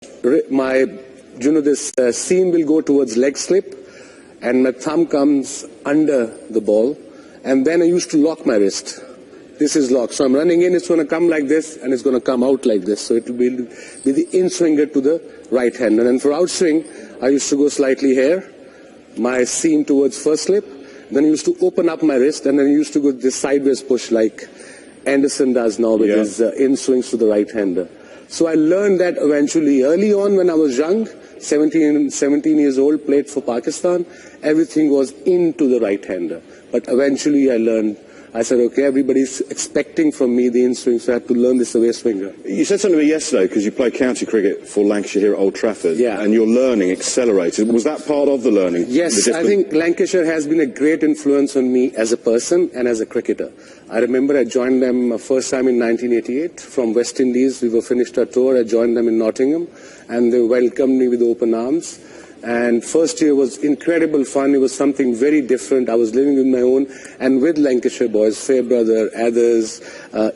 this seam will go towards leg slip, and my thumb comes under the ball, and then I used to lock my wrist. This is locked. So I'm running in, it's going to come like this, and it's going to come out like this. So it will be the in-swinger to the right hand. And then for outswing, I used to go slightly here, my seam towards first slip, then I used to open up my wrist, and then I used to go this sideways push like Anderson does now with his in-swings to the right-hander. So I learned that eventually. Early on when I was young, 17 years old, played for Pakistan, everything was into the right-hander. But eventually I learned, I said, okay, everybody's expecting from me the in-swing, so I had to learn this away swinger. You said something to me yesterday, because you played county cricket for Lancashire here at Old Trafford, and your learning accelerated. Was that part of the learning? Yes, I think Lancashire has been a great influence on me as a person and as a cricketer. I remember I joined them first time in 1988 from West Indies. We were finished our tour. I joined them in Nottingham, and they welcomed me with open arms. And first year was incredible fun. It was something very different. I was living with my own and with Lancashire boys, Fairbrother, Athers,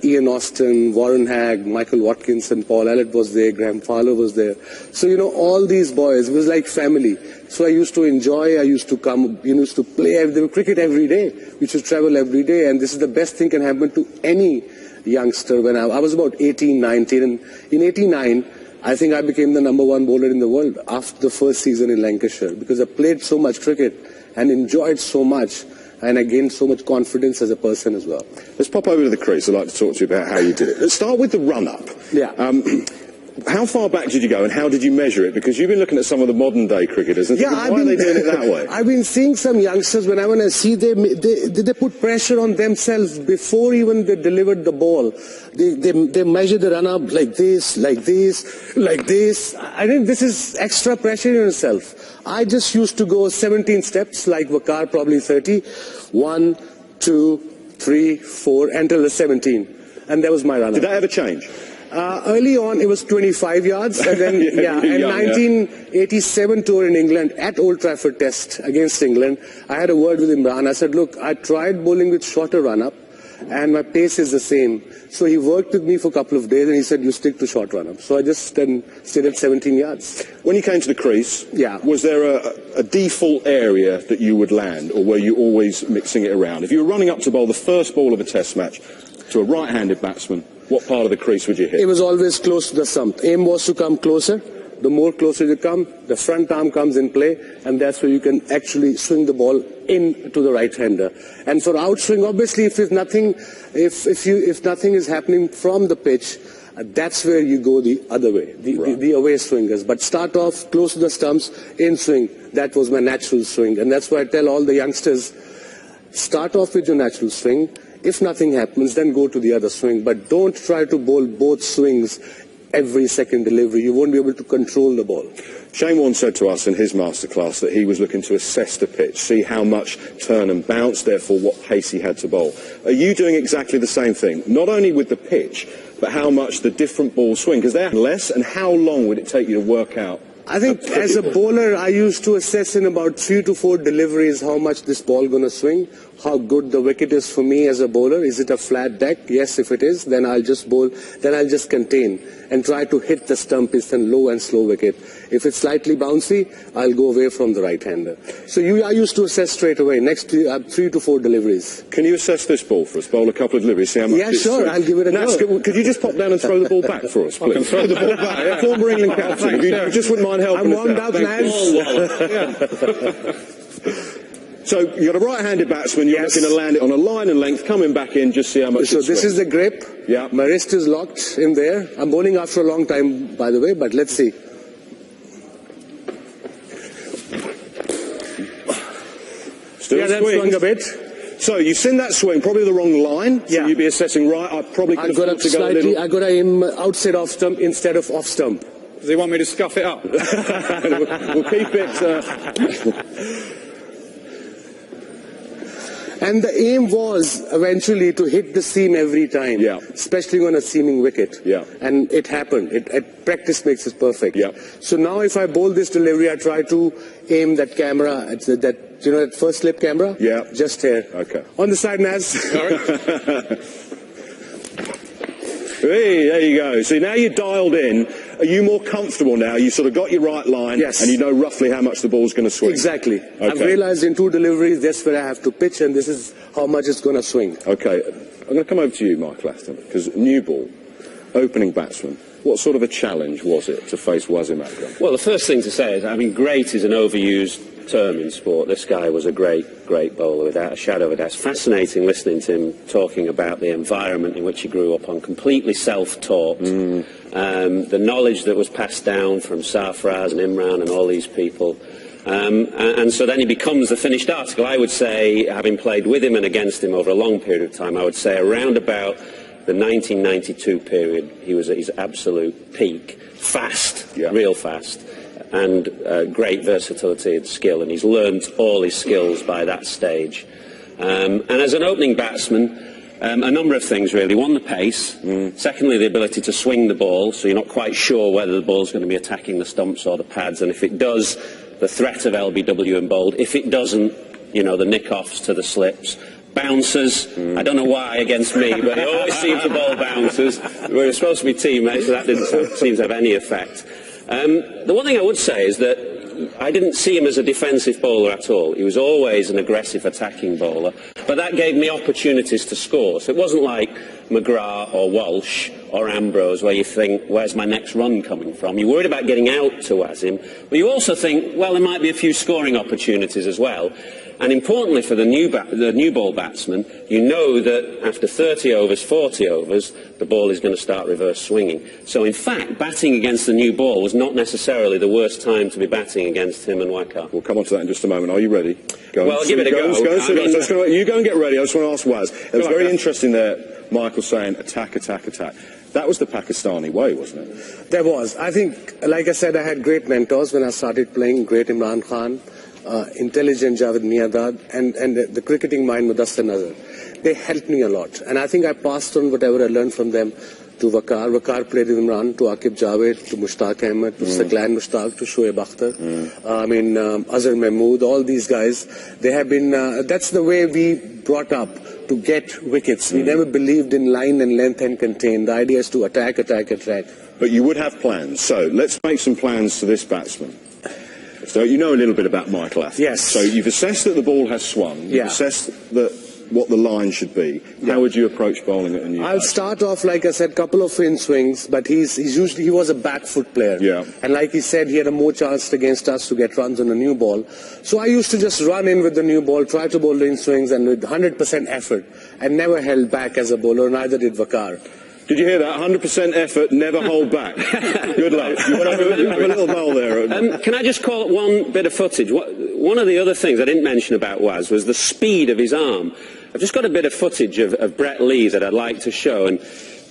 Ian Austin, Warren Hagg, Michael Watkinson, Paul Allett was there, Graham Fowler was there. So, you know, all these boys, it was like family. So I used to enjoy, I used to come, used to play cricket every day. We used to travel every day, and this is the best thing can happen to any youngster. When I was about 18, 19, and in 89, I think I became the #1 bowler in the world after the first season in Lancashire, because I played so much cricket and enjoyed so much, and I gained so much confidence as a person as well. Let's pop over to the crease. I'd like to talk to you about how you did it. Let's start with the run-up. Yeah. How far back did you go, and how did you measure it? Because you've been looking at some of the modern-day cricketers, and thinking, why are they doing it that way? I've been seeing some youngsters, when I see they put pressure on themselves before even they delivered the ball. They measure the run-up like this, like this, like this. I think this is extra pressure in yourself. I just used to go 17 steps, like Waqar, probably 30. 1, 2, 3, 4, until the 17. And that was my run-up. Did that ever change? Early on, it was 25 yards, and then, in 1987 tour in England, at Old Trafford Test against England, I had a word with Imran. I said, look, I tried bowling with shorter run-up, and my pace is the same. So he worked with me for a couple of days, and he said, you stick to short run-up. So I just then stayed at 17 yards. When you came to the crease, was there a default area that you would land, or were you always mixing it around? If you were running up to bowl the first ball of a Test match to a right-handed batsman, what part of the crease would you hit? It was always close to the stump. Aim was to come closer. The more closer you come, the front arm comes in play, and that's where you can actually swing the ball in to the right-hander. And for outswing, obviously, if nothing is happening from the pitch, that's where you go the other way, the away swingers. But start off close to the stumps, in swing. That was my natural swing, and that's why I tell all the youngsters, start off with your natural swing. If nothing happens, then go to the other swing. But don't try to bowl both swings every second delivery. You won't be able to control the ball. Shane Warne said to us in his masterclass that he was looking to assess the pitch, see how much turn and bounce, therefore what pace he had to bowl. Are you doing exactly the same thing? Not only with the pitch, but how much the different balls swing? Because they're less, and how long would it take you to work out? I think as a bowler, I used to assess in about 3 to 4 deliveries how much this ball going to swing, how good the wicket is for me as a bowler. Is it a flat deck? Yes, if it is, then I'll just bowl, then I'll just contain and try to hit the stump. It's a low and slow wicket. If it's slightly bouncy, I'll go away from the right-hander. So I used to assess straight away, next 3 to 4 deliveries. Can you assess this ball for us? Bowl a couple of deliveries, see how much it's sure, I'll give it a go. Could you just pop down and throw the ball back for us, please? I can throw the ball back. Former England captain, if you just wouldn't mind helping us out. I'm warmed up, lads. So you've got a right-handed batsman, you're looking to land it on a line and length, coming back in, just see how much So this is the grip. Yeah. My wrist is locked in there. I'm bowling after a long time, by the way, but let's see. Still that swung a bit. So you send that swing, probably the wrong line, so you'd be assessing right. I probably could afford to go a little... I got to aim outside off stump instead of off stump. Does he want me to scuff it up? We'll keep it... And the aim was eventually to hit the seam every time, especially on a seaming wicket. And it happened. Practice makes it perfect. So now if I bowl this delivery, I try to aim that camera, that first slip camera, just here. Okay. On the side, Naz. Hey, there you go. See, now you're dialed in. Are you more comfortable now? You sort of got your right line, yes, and you know roughly how much the ball's going to swing. Exactly. Okay. I've realized in 2 deliveries, that's where I have to pitch, and this is how much it's going to swing. Okay, I'm going to come over to you, Michael Aston, because new ball, opening batsman. What sort of a challenge was it to face Wasim Akram? Well, the first thing to say is, I mean, great is an overused term in sport. This guy was a great bowler, without a shadow of a doubt. It's fascinating listening to him talking about the environment in which he grew up on, completely self-taught. The knowledge that was passed down from Sarfraz and Imran and all these people. And so then he becomes the finished article. I would say, having played with him and against him over a long period of time, I would say around about the 1992 period, he was at his absolute peak. Fast, real fast, and great versatility and skill, and he's learned all his skills by that stage. And as an opening batsman, a number of things really. One, the pace. Secondly, the ability to swing the ball, so you're not quite sure whether the ball's going to be attacking the stumps or the pads, and if it does, the threat of LBW and bowled. If it doesn't, you know, the nick-offs to the slips. Bouncers, I don't know why against me, but he always seemed to bowl bouncers. We were supposed to be teammates, so that didn't seem to have any effect. The one thing I would say is that I didn't see him as a defensive bowler at all. He was always an aggressive attacking bowler, but that gave me opportunities to score. So it wasn't like McGrath or Walsh or Ambrose where you think, where's my next run coming from? You're worried about getting out to Wasim, but you also think, well, there might be a few scoring opportunities as well. And importantly for the new ball batsman, you know that after 30 overs, 40 overs, the ball is going to start reverse swinging. So in fact, batting against the new ball was not necessarily the worst time to be batting against him and Waqar. We'll come on to that in just a moment. Are you ready? Go well, give it a go. You go and get ready. I just want to ask Waz. It was very interesting there, Michael saying attack, attack, attack. That was the Pakistani way, wasn't it? There was. I think, like I said, I had great mentors when I started playing, great Imran Khan. Intelligent Javed Miadad, and the cricketing mind Mudassir Nazar. They helped me a lot, and I think I passed on whatever I learned from them to Waqar. Waqar played with Imran, to Aqib Javed, to Mushtaq Ahmed, to Saglan Mushtaq, to Shoaib Akhtar, Azhar Mahmood, all these guys. They have been, that's the way we brought up to get wickets. We never believed in line and length and contain. The idea is to attack, attack, attack. But you would have plans, so let's make some plans to this batsman. So you know a little bit about Michael Aston. Yes. So you've assessed that the ball has swung. You've assessed what the line should be. How would you approach bowling at a new I'll start off, like I said, couple of in swings, but he was a back foot player. Yeah. And like he said, he had a more chance against us to get runs on a new ball. So I used to just run in with the new ball, try to bowl the in swings, and with 100% effort, and never held back as a bowler, neither did Waqar. Did you hear that? 100% effort, never hold back. Good luck. You want to have a little bowl there? Can I just call it one bit of footage? One of the other things I didn't mention about Waz was the speed of his arm. I've just got a bit of footage of Brett Lee that I'd like to show. And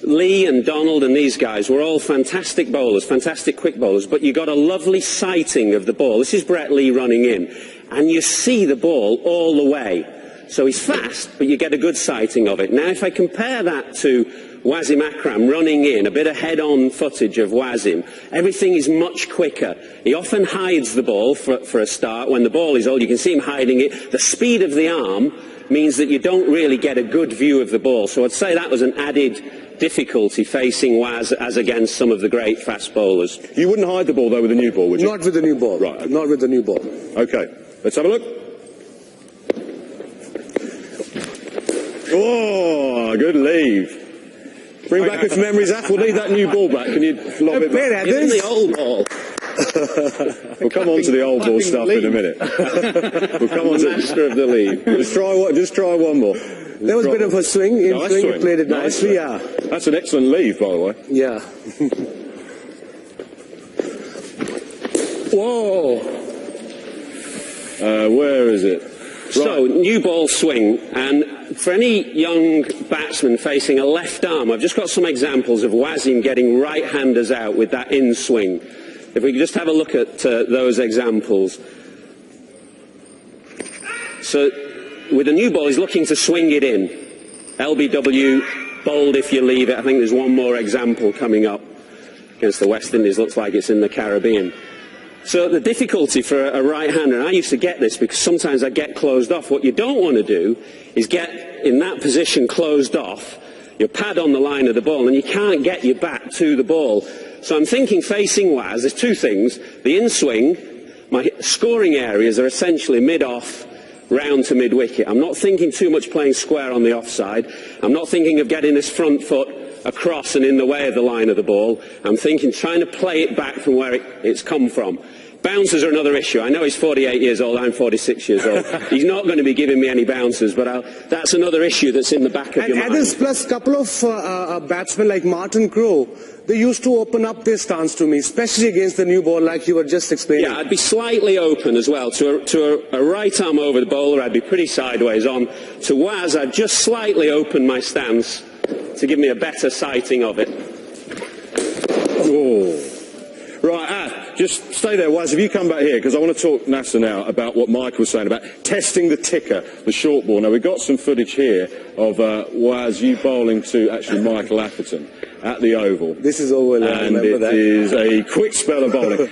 Lee and Donald and these guys were all fantastic bowlers, fantastic quick bowlers, but you got a lovely sighting of the ball. This is Brett Lee running in, and you see the ball all the way. So he's fast, but you get a good sighting of it. Now, if I compare that to Wasim Akram running in, a bit of head-on footage of Wasim, everything is much quicker. He often hides the ball for a start. When the ball is old, you can see him hiding it. The speed of the arm means that you don't really get a good view of the ball. So I'd say that was an added difficulty facing Waz as against some of the great fast bowlers. You wouldn't hide the ball, though, with the new ball, would you? Not with the new ball. Right. Not with the new ball. OK. Let's have a look. Oh, good leave. Bring back its memories, Af. We'll need that new ball back. Can you lob it back? Give him the old ball. We'll come on to the old ball stuff in a minute. We'll come on to the master of the lead. Just try one more. There was a bit of a swing. In swing, you played it nicely. Yeah. That's an excellent leave, by the way. Yeah. Whoa. Where is it? So, new ball swing, and for any young batsman facing a left arm, I've just got some examples of Wasim getting right-handers out with that in swing. If we could just have a look at those examples. So, with the new ball, he's looking to swing it in. LBW, bowled if you leave it. I think there's one more example coming up against the West Indies. Looks like it's in the Caribbean. So the difficulty for a right-hander, and I used to get this because sometimes I get closed off, what you don't want to do is get in that position closed off, your pad on the line of the ball, and you can't get your back to the ball. So I'm thinking facing Waz, there's two things. The in-swing, my scoring areas are essentially mid-off, round to mid-wicket. I'm not thinking too much playing square on the offside. I'm not thinking of getting this front foot across and in the way of the line of the ball. I'm thinking trying to play it back from where it's come from. Bounces are another issue. I know he's 48 years old, I'm 46 years old. He's not going to be giving me any bounces, but that's another issue that's in the back of your mind. And this plus a couple of batsmen like Martin Crowe, they used to open up their stance to me, especially against the new ball like you were just explaining. Yeah, I'd be slightly open as well. To a right arm over the bowler, I'd be pretty sideways on. To Waz, I'd just slightly open my stance to give me a better sighting of it. Oh. Right, just stay there, Waz. If you come back here, because I want to talk, NASA, now about what Mike was saying about testing the ticker, the short ball. Now, we've got some footage here of Waz, you bowling to actually Michael Atherton at the Oval. This is Oval, I remember that. And it is a quick spell of bowling.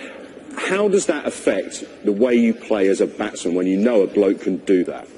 How does that affect the way you play as a batsman when you know a bloke can do that?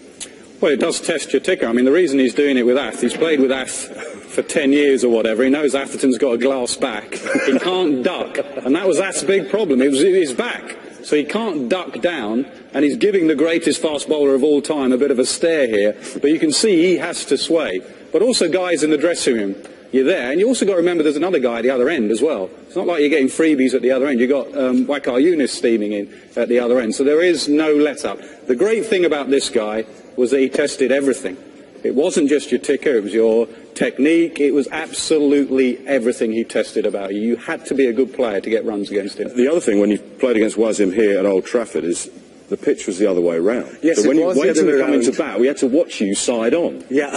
Well, it does test your ticker. I mean, the reason he's doing it with Ath, he's played with Ath for 10 years or whatever. He knows Atherton's got a glass back. He can't duck. And that was Ath's big problem. It was his back. So he can't duck down, and he's giving the greatest fast bowler of all time a bit of a stare here. But you can see he has to sway. But also, guys in the dressing room, you're there. And you also got to remember there's another guy at the other end as well. It's not like you're getting freebies at the other end. You've got Waqar Younis steaming in at the other end. So there is no let-up. The great thing about this guy was that he tested everything. It wasn't just your ticker, it was your technique, it was absolutely everything he tested about you. You had to be a good player to get runs against him. The other thing, when you played against Wasim here at Old Trafford, is the pitch was the other way around. Yes, so when you waited to come around. into bat, we had to watch you side on. Yeah.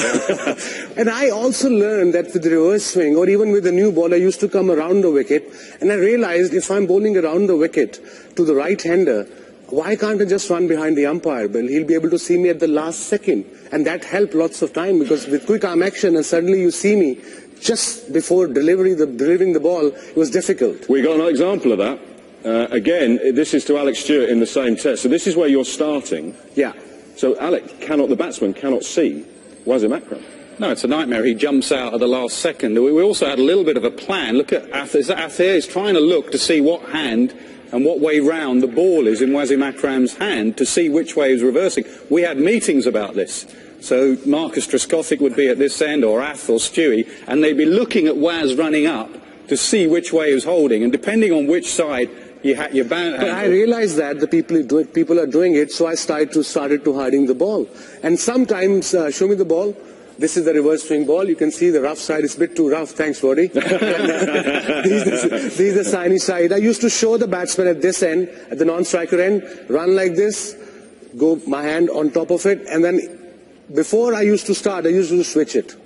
And I also learned that with the reverse swing, or even with the new ball, I used to come around the wicket, and I realized if I'm bowling around the wicket to the right-hander, why can't I just run behind the umpire? Well, he'll be able to see me at the last second. And that helped lots of time, because with quick arm action and suddenly you see me just before delivering the ball, it was difficult. We got an example of that. Again, this is to Alex Stewart in the same test. So this is where you're starting. Yeah. So the batsman cannot see Wasim Akram. No, it's a nightmare. He jumps out at the last second. We also had a little bit of a plan. Look at Ath. Is that Ath here? He's trying to look to see what hand and what way round the ball is in Wasim Akram's hand to see which way he's reversing. We had meetings about this. So Marcus Trescothick would be at this end, or Ath or Stewie, and they'd be looking at Waz running up to see which way he was holding, and depending on which side you had your bound. But I realized that the people are doing it, so I started to hiding the ball. And sometimes, show me the ball. This is the reverse swing ball. You can see the rough side is a bit too rough. Thanks, Roddy. This is the shiny side. I used to show the batsman at this end, at the non-striker end, run like this, go my hand on top of it, and then before I used to start, I used to switch it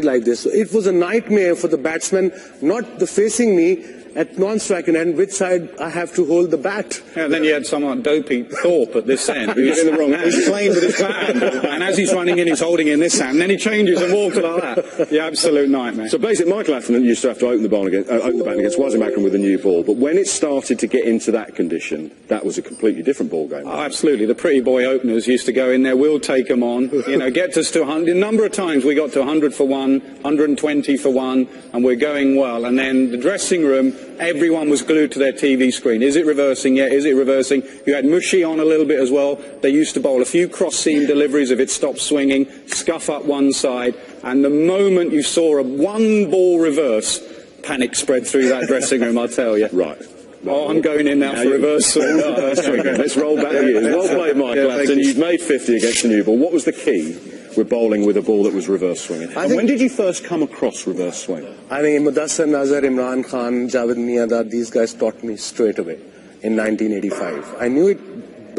like this. So it was a nightmare for the batsman, not the facing me, at non-striker end, which side I have to hold the bat. Yeah, and then you had someone like Dopey Thorpe at this end, who's in the wrong hand. He's playing with his bat hand, and as he's running in, he's holding in this hand, and then he changes and walks like that. The absolute nightmare. So basically, Michael Atherton used to have to open the bat against Wasim Akram with a new ball, but when it started to get into that condition, that was a completely different ball game. Oh, absolutely. The pretty boy openers used to go in there, we'll take them on, get us to 100. A number of times we got to 100 for one, 120 for one, and we're going well. And then the dressing room, everyone was glued to their TV screen. Is it reversing? Yeah, is it reversing? You had Mushy on a little bit as well. They used to bowl a few cross-seam deliveries if it stopped swinging, scuff up one side, and the moment you saw a one-ball reverse, panic spread through that dressing room, I'll tell you. Right. Oh, I'm going in now for reverse swing. Let's roll back the years. Well played, Michael Atherton. You've made 50 against the new ball. What was the key with bowling with a ball that was reverse swinging? And when did you first come across reverse swing? I think Mudassar Nazar, Imran Khan, Javed Miandar, these guys taught me straight away in 1985. I knew it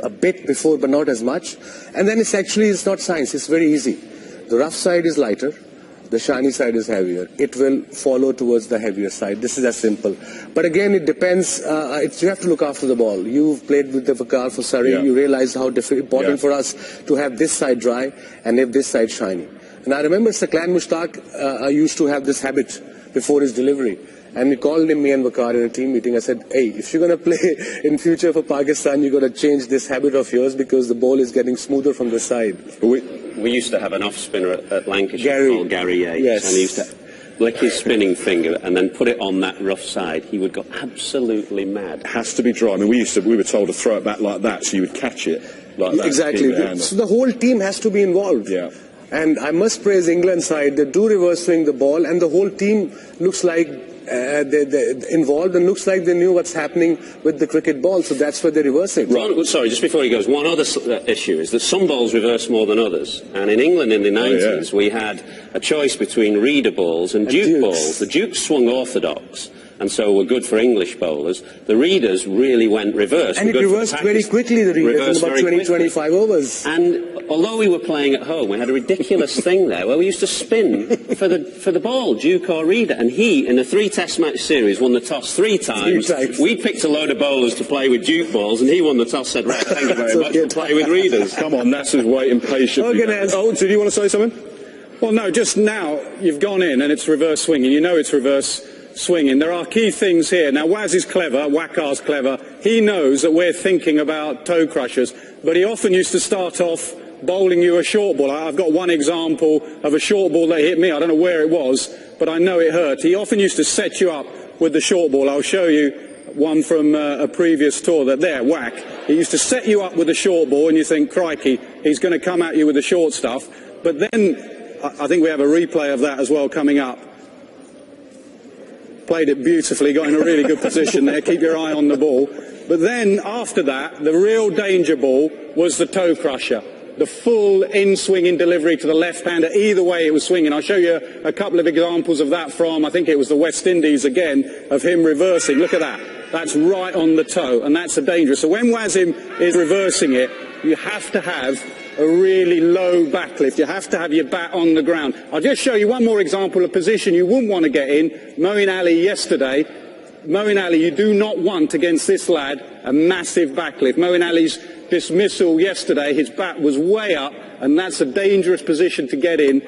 a bit before, but not as much. And then it's not science. It's very easy. The rough side is lighter. The shiny side is heavier. It will follow towards the heavier side. This is as simple. But again, it depends. You have to look after the ball. You've played with the Waqar for Surrey. Yeah. You realize how important for us to have this side dry and have this side shiny. And I remember Saklan Mushtaq used to have this habit before his delivery. And we called him, me and Waqar, in a team meeting. I said, hey, if you're going to play in future for Pakistan, you've got to change this habit of yours because the ball is getting smoother from the side. We used to have an off-spinner at Lancashire called Gary Yates. Yes. And he used to lick his spinning finger and then put it on that rough side, he would go absolutely mad. It has to be dry. I mean, we were told to throw it back like that so you would catch it like that. Exactly. So the whole team has to be involved. Yeah. And I must praise England side. They do reverse swing the ball, and the whole team looks like they're involved and looks like they knew what's happening with the cricket ball. So that's where they're reversing. Right. Sorry, just before he goes, one other issue is that some balls reverse more than others. And in England in the 90s, we had a choice between reader balls and Duke balls. The Dukes swung orthodox, and so were good for English bowlers. The readers really went reverse. And it reversed very quickly, the readers, in about 20-25 overs. And although we were playing at home, we had a ridiculous thing there where we used to spin for the ball, Duke or reader. And he, in a 3-test match series, won the toss 3 times. We picked a load of bowlers to play with Duke balls, and he won the toss, said, right, thank you very much, we'll play with readers. Come on, NASA's waiting patiently. Oh, did you want to say something? Well, no, just now you've gone in and it's reverse swinging. You know it's reverse swinging. There are key things here. Now, Waz is clever, Wakar's clever. He knows that we're thinking about toe crushers, but he often used to start off bowling you a short ball. I've got one example of a short ball that hit me. I don't know where it was, but I know it hurt. He often used to set you up with the short ball. I'll show you one from a previous tour. Whack. He used to set you up with a short ball, and you think, crikey, he's going to come at you with the short stuff. But then, I think we have a replay of that as well coming up. Played it beautifully, got in a really good position there. Keep your eye on the ball. But then, after that, the real danger ball was the toe crusher. The full in-swinging delivery to the left-hander. Either way it was swinging. I'll show you a couple of examples of that from, I think it was the West Indies again, of him reversing. Look at that. That's right on the toe, and that's a dangerous. So when Wasim is reversing it, you have to have a really low backlift. You have to have your bat on the ground. I'll just show you one more example of position you wouldn't want to get in. Moeen Ali yesterday. Moeen Ali, you do not want against this lad a massive backlift. Moeen Ali's dismissal yesterday, his bat was way up, and that's a dangerous position to get in.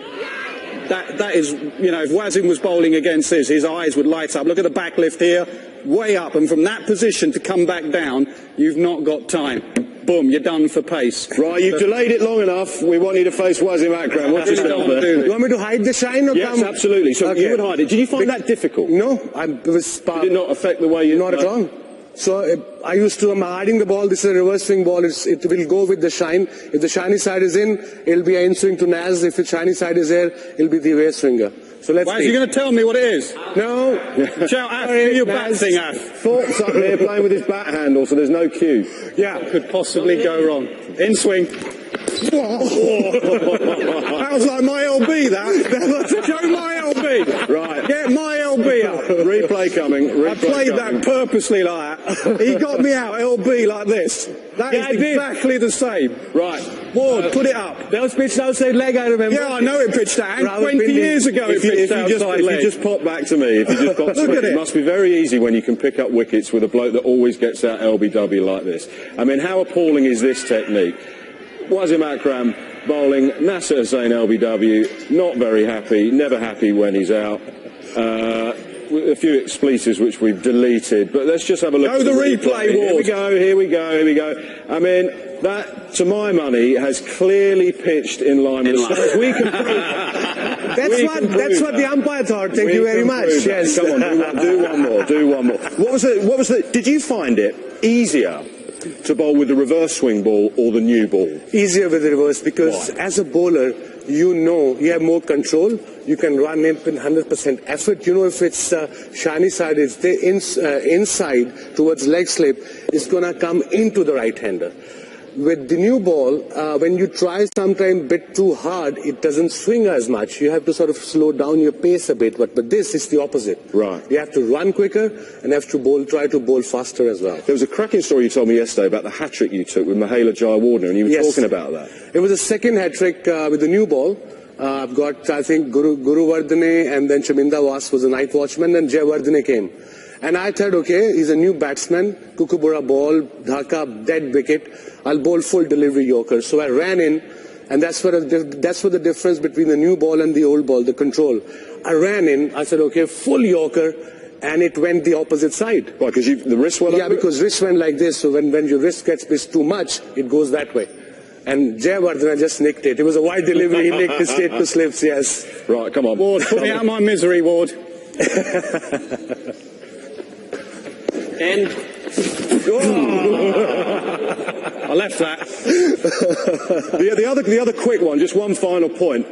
That is, you know, if Wasim was bowling against this, his eyes would light up. Look at the backlift here, way up, and from that position to come back down, you've not got time. Boom, you're done for pace. Right, you've delayed it long enough. We want you to face Wasim Akram. What do you You want me to hide the shine or Yes, come? absolutely. So you would hide it. Did you find that difficult? No, it was Did it not affect the way you... Not at all. So I used to, I'm hiding the ball, this is a reverse swing ball, it will go with the shine. If the shiny side is in, it'll be an in-swing to Naz. If the shiny side is there, it'll be the away swinger. So let's see. Are you going to tell me what it is? No. Shout out to your bat thing, Af. Thoughts up here playing with his bat handle, so there's no cue. Yeah, what could possibly go wrong? In swing. That was like my LB, that. Show my LB. Right. Get my LB up. Replay coming. I played that purposely like that. He got me out LB like this. That is exactly the same. Right. Ward, put it up. That was pitched outside leg, I remember. Yeah, I know it pitched out. 20 years ago it pitched outside leg. If you just pop back to me, Look at it must be very easy when you can pick up wickets with a bloke that always gets out LBW like this. I mean, how appalling is this technique? Wasim Akram bowling, Nasser Hussain LBW, not very happy, never happy when he's out. A few expletives which we've deleted, but let's just have a look at the replay. Ward. Here we go. I mean, that, to my money, has clearly pitched in line with the we can prove that. That's what the umpire thought. Thank you very much. Yes. Come on, do one more. What was the? Did you find it easier to bowl with the reverse swing ball or the new ball? Easier with the reverse, because as a bowler, you know you have more control. You can run it with 100% effort. You know if it's shiny side, it's the inside towards leg slip, it's going to come into the right-hander. With the new ball, when you try sometimes a bit too hard, it doesn't swing as much. You have to sort of slow down your pace a bit. But this is the opposite. Right. You have to run quicker and have to try to bowl faster as well. There was a cracking story you told me yesterday about the hat-trick you took with Mahela Jayawardene, and you were talking about that. It was a second hat-trick with the new ball. I've got, I think, Guru Vardhane, and then Chaminda Was was a night watchman, and Jayawardene came. And I thought, okay, he's a new batsman, Kukubura ball, Dhaka, dead wicket, I'll bowl full delivery Yorker. So I ran in, and that's what the difference between the new ball and the old ball, the control. I ran in, I said, okay, full Yorker, and it went the opposite side. Why, because the wrist went because wrist went like this, so when your wrist gets too much, it goes that way. And Jayawardene, I just nicked it. It was a wide delivery. He nicked his straight to slips, yes. Right, come on. Ward, put me out of my misery, Ward. In. I left that. The other quick one, just one final point.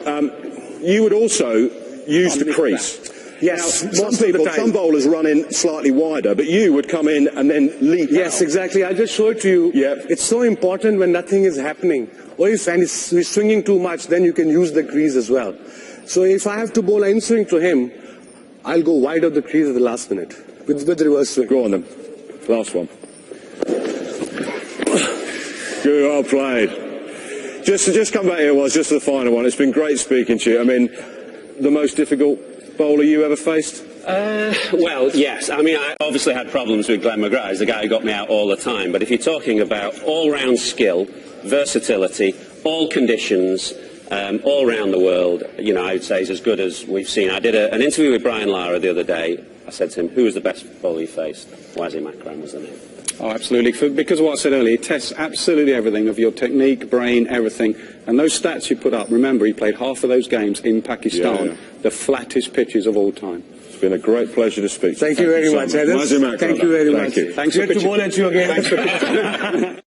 You would also use the crease. Yes, Now, some bowlers run in slightly wider, but you would come in and then leap Yes, out. exactly. I just showed to you. Yep. It's so important when nothing is happeing. Or if he's swinging too much, then you can use the crease as well. So if I have to bowl an in-swing to him, I'll go wide of the crease at the last minute with the reverse swing. Go on then. Last one. Good, well played. Just come back here, just the final one. It's been great speaking to you. I mean, the most difficult bowler you ever faced? Well, yes. I mean, I obviously had problems with Glenn McGrath. He's the guy who got me out all the time. But if you're talking about all-round skill, versatility, all conditions, all around the world, you know, I would say he's as good as we've seen. I did an interview with Brian Lara the other day. I said to him, who was the best bowler you faced? Wasim Akram was the name. Oh, absolutely. Because of what I said earlier, it tests absolutely everything of your technique, brain, everything. And those stats you put up, remember, he played half of those games in Pakistan, the flattest pitches of all time. It's been a great pleasure to speak to you. Thank you very much, Heather. Wasim Akram. Thank you very much. Thank you. Thanks for Good to bowl at you again. Thanks for